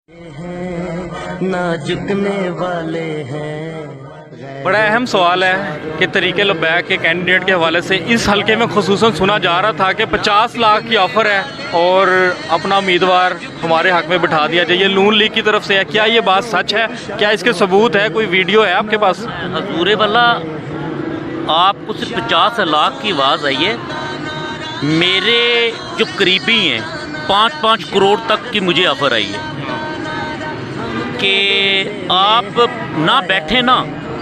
ना झुकने वाले हैं। बड़ा अहम सवाल है कि तरीके लबैक के कैंडिडेट के हवाले से इस हलके में खुसूसन सुना जा रहा था कि 50 लाख की ऑफ़र है और अपना उम्मीदवार हमारे हक में बिठा दिया जाए। ये नून लीग की तरफ से है, क्या ये बात सच है? क्या इसके सबूत है? कोई वीडियो है आपके पास? हजूर वाला आपको सिर्फ 50 लाख की आवाज़ आई है। मेरे जो करीबी हैं 5-5 करोड़ तक की मुझे ऑफ़र आई है कि आप ना बैठे ना,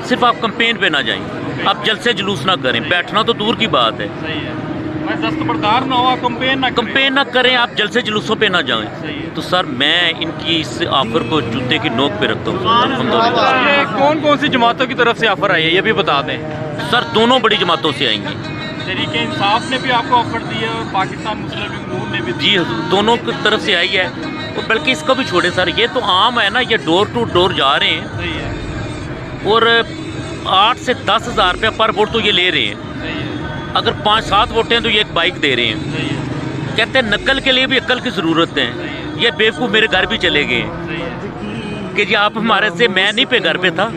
सिर्फ आप कैंपेन पे ना जाएं, आप जलसे जुलूस ना करें, बैठना तो दूर की बात है। सही है, दस्तबरदार ना हो, कैंपेन ना करें, आप जलसे जुलूसों पे ना जाएं। तो सर मैं इनकी इस ऑफर को जूते की नोक पे रखता हूँ अल्हम्दुलिल्लाह। ये कौन कौन सी जमातों की तरफ से ऑफर आई है ये भी बता दें। सर दोनों बड़ी जमातों से आएंगी। तहरीक इंसाफ ने भी आपको ऑफर दी है और पाकिस्तान मुस्लिम लीग नून ने भी दी। जी हजूर, दोनों की तरफ से आई है। और बल्कि इसको भी छोड़े सर, ये तो आम है ना, ये डोर टू डोर जा रहे हैं। सही है, और 8 से 10 हज़ार रुपया पर वोट तो ये ले रहे हैं। सही है, अगर 5-7 वोट हैं तो ये एक बाइक दे रहे हैं। सही है, कहते हैं नकल के लिए भी अक्ल की ज़रूरत है। ये बेवकूफ़ मेरे घर भी चले गए सही है। कि जी आप हमारे से, मैं नहीं पे घर पे था,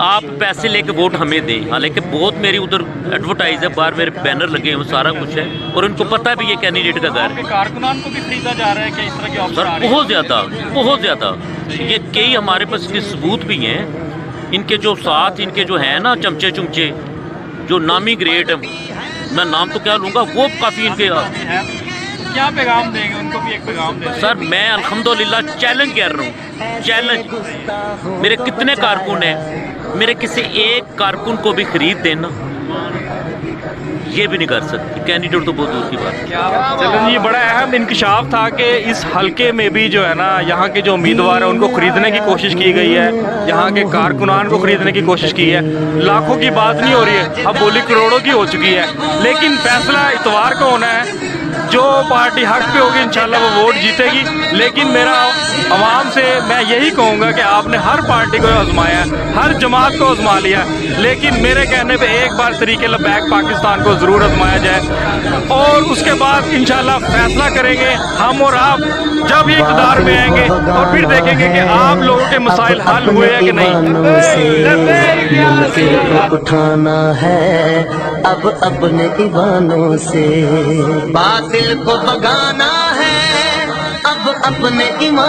आप पैसे लेके वोट हमें दें। हालांकि बहुत मेरी उधर एडवर्टाइज है, बाहर मेरे बैनर लगे हैं, सारा कुछ है और उनको पता भी ये कैंडिडेट का घर आपके कारकुनान को भी खरीदा जा रहा है कि इस तरह के ऑफर आ सर। रहे हैं? बहुत ज़्यादा ये कई हमारे पास के सबूत भी हैं। इनके जो साथ इनके जो हैं ना चमचे चुमचे, जो नामी ग्रेट, मैं नाम तो क्या लूँगा, वो काफ़ी इनके है। क्या पैगाम देंगे उनको? भी एक पैगाम दें सर। मैं अल्हम्दुलिल्लाह चैलेंज कर रहा हूँ, चैलेंज। मेरे कितने कारकुन हैं, मेरे किसी एक कारकुन को भी खरीद देना ये भी नहीं कर सकती। कैंडिडेट तो बहुत दूर की बात है। चलो ये बड़ा अहम इंकशाफ था कि इस हलके में भी जो है ना, यहाँ के जो उम्मीदवार हैं उनको खरीदने की कोशिश की गई है, यहाँ के कारकुनान को खरीदने की कोशिश की है। लाखों की बात नहीं हो रही है, अब बोली करोड़ों की हो चुकी है। लेकिन फैसला इतवार को होना है। जो पार्टी हक पे होगी इंशाल्लाह वो वोट जीतेगी। लेकिन मेरा आवाम से मैं यही कहूँगा कि आपने हर पार्टी को आजमाया, हर जमात को आजमा लिया, लेकिन मेरे कहने पे एक बार तरीके लबैक पाकिस्तान को ज़रूर आजमाया जाए और उसके बाद इंशाल्लाह फैसला करेंगे हम और आप जब ये इक़्तिदार में आएंगे और फिर देखेंगे कि आप लोगों के मसाइल हल हुए हैं कि नहीं। मिलके उठाना है अब अपने ईमानों से, बातिल को भगाना है अब अपने ईमान